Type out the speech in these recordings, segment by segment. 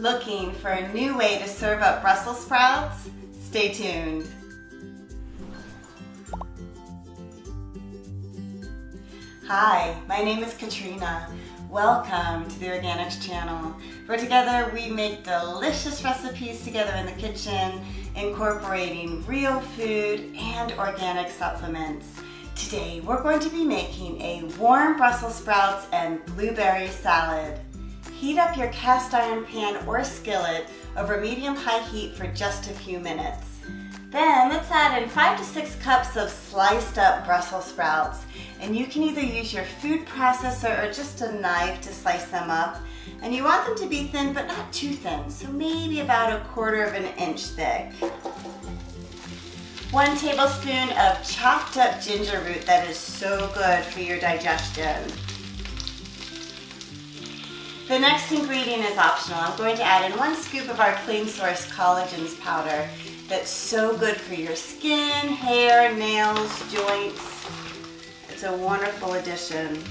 Looking for a new way to serve up Brussels sprouts? Stay tuned. Hi, my name is Katrina. Welcome to the Organixx channel, where together we make delicious recipes together in the kitchen, incorporating real food and organic supplements. Today we're going to be making a warm Brussels sprouts and blueberry salad. Heat up your cast iron pan or skillet over medium-high heat for just a few minutes. Then let's add in 5 to 6 cups of sliced up Brussels sprouts. And you can either use your food processor or just a knife to slice them up. And you want them to be thin, but not too thin, so maybe about 1/4 inch thick. 1 tablespoon of chopped up ginger root that is so good for your digestion. The next ingredient is optional. I'm going to add in 1 scoop of our Clean Source collagens powder that's so good for your skin, hair, nails, joints. It's a wonderful addition.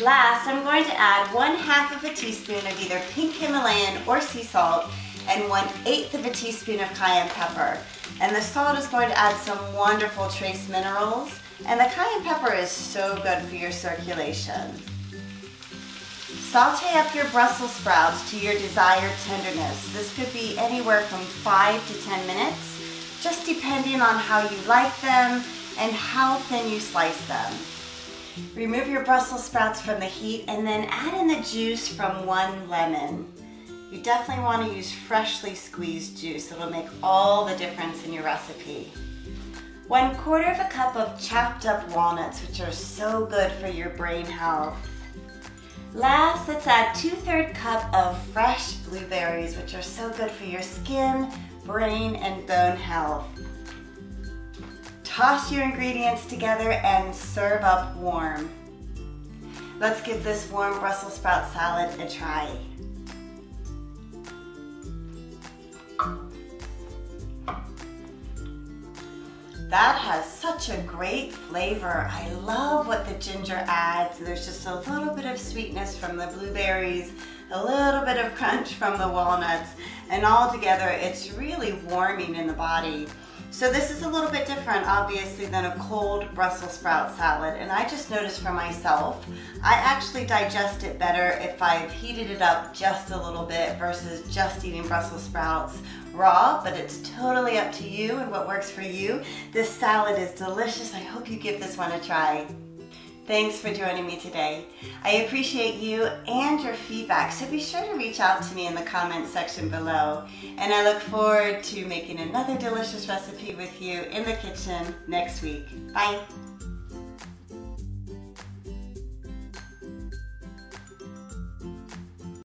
Last, I'm going to add 1/2 teaspoon of either pink Himalayan or sea salt and 1/8 teaspoon of cayenne pepper. And the salt is going to add some wonderful trace minerals, and the cayenne pepper is so good for your circulation. Saute up your Brussels sprouts to your desired tenderness. This could be anywhere from 5 to 10 minutes, just depending on how you like them and how thin you slice them. Remove your Brussels sprouts from the heat and then add in the juice from 1 lemon. You definitely want to use freshly squeezed juice. It'll make all the difference in your recipe. 1/4 cup of chopped up walnuts, which are so good for your brain health. Last, let's add 2/3 cup of fresh blueberries, which are so good for your skin, brain, and bone health. Toss your ingredients together and serve up warm. Let's give this warm Brussels sprout salad a try. That has such a great flavor. I love what the ginger adds. There's just a little bit of sweetness from the blueberries, a little bit of crunch from the walnuts, and all together it's really warming in the body. So this is a little bit different, obviously, than a cold Brussels sprout salad, and I just noticed for myself, I actually digest it better if I've heated it up just a little bit versus just eating Brussels sprouts raw, but it's totally up to you and what works for you. This salad is delicious. I hope you give this one a try. Thanks for joining me today. I appreciate you and your feedback, so be sure to reach out to me in the comments section below. And I look forward to making another delicious recipe with you in the kitchen next week. Bye.